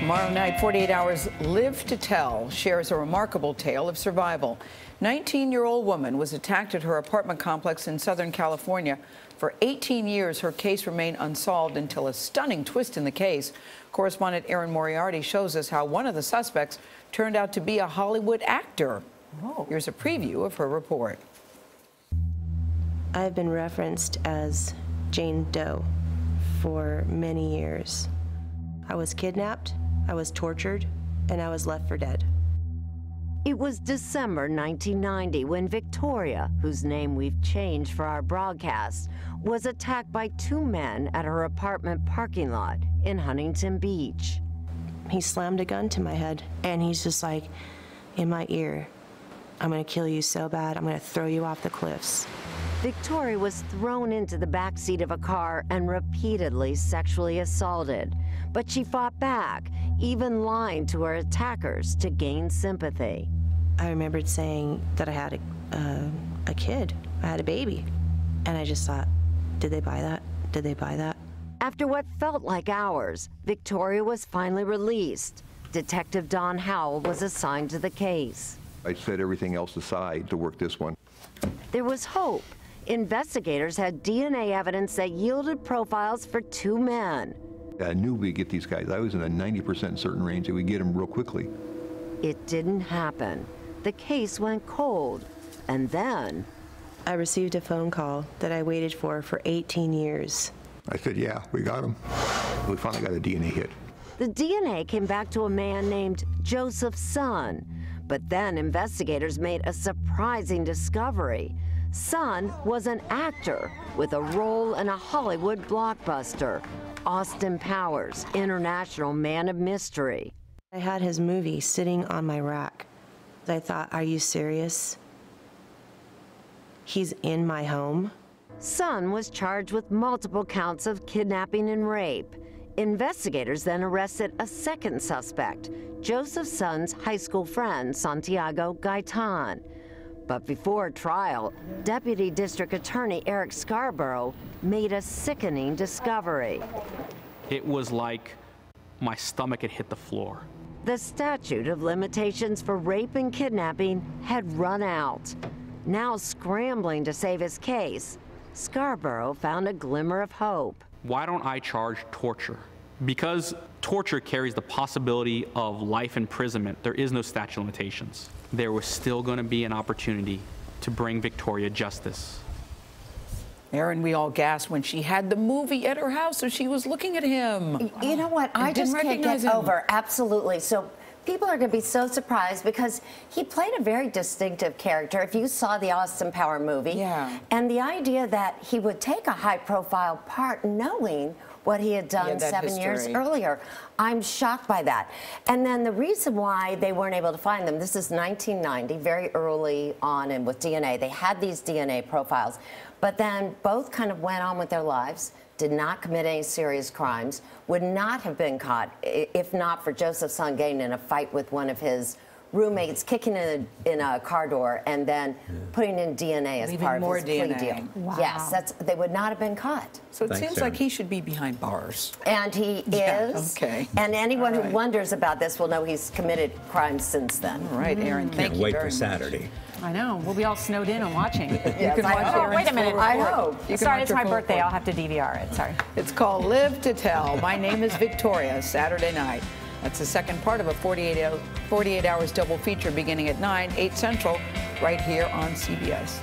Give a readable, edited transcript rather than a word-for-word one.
Tomorrow night, 48 Hours Live to Tell shares a remarkable tale of survival. 19-year-old woman was attacked at her apartment complex in Southern California. For 18 years, her case remained unsolved until a stunning twist in the case. Correspondent Erin Moriarty shows us how one of the suspects turned out to be a Hollywood actor. Here's a preview of her report. I've been referenced as Jane Doe for many years. I was kidnapped, I was tortured, and I was left for dead. It was December 1990 when Victoria, whose name we've changed for our broadcast, was attacked by two men at her apartment parking lot in Huntington Beach. He slammed a gun to my head, and he's just like, in my ear, "I'm gonna kill you so bad, I'm gonna throw you off the cliffs." Victoria was thrown into the backseat of a car and repeatedly sexually assaulted. But she fought back, even lying to her attackers to gain sympathy. I remembered saying that I had a kid, I had a baby. And I just thought, did they buy that? Did they buy that? After what felt like hours, Victoria was finally released. Detective Don Howell was assigned to the case. I set everything else aside to work this one. There was hope. Investigators had DNA evidence that yielded profiles for two men. I knew we'd get these guys. I was in a 90% certain range that we'd get them real quickly. It didn't happen. The case went cold. And then I received a phone call that I waited for 18 years. I said, yeah, we got them. We finally got a DNA hit. The DNA came back to a man named Joseph's son. But then investigators made a surprising discovery. Son was an actor with a role in a Hollywood blockbuster, Austin Powers, International Man of Mystery. I had his movie sitting on my rack. I thought, are you serious? He's in my home? Son was charged with multiple counts of kidnapping and rape. Investigators then arrested a second suspect, Joseph's son's high school friend, Santiago Gaitan. But before trial, Deputy District Attorney Eric Scarborough made a sickening discovery. It was like my stomach had hit the floor. The statute of limitations for rape and kidnapping had run out. Now scrambling to save his case, Scarborough found a glimmer of hope. Why don't I charge torture? Because torture carries the possibility of life imprisonment, there is no statute of limitations. There was still going to be an opportunity to bring Victoria justice. Erin, we all gasped when she had the movie at her house, so she was looking at him. You know what? I just can't get over. Absolutely. So people are going to be so surprised because he played a very distinctive character. If you saw the Austin Power movie, and the idea that he would take a high-profile part knowing what he had done 7 years earlier. I'm shocked by that. And then the reason why they weren't able to find them, this is 1990, very early on, and with DNA, they had these DNA profiles, but then both kind of went on with their lives, did not commit any serious crimes, would not have been caught if not for Joseph's son getting in a fight with one of his roommates, kicking in a car door, and then putting in DNA as part of his plea deal. Wow. Yes, they would not have been caught. So it seems like he should be behind bars. And he is. Okay. And anyone who wonders about this will know he's committed crimes since then. All right, Erin, thank you very much. Can't wait for Saturday. I know. We'll be all snowed in and watching. You can watch Erin's wait a minute. full I report. hope. Sorry, it's my birthday. I'll have to DVR it. Sorry. It's called Live to Tell. My name is Victoria, Saturday night. That's the second part of a 48 Hours double feature beginning at 9, 8 Central, right here on CBS.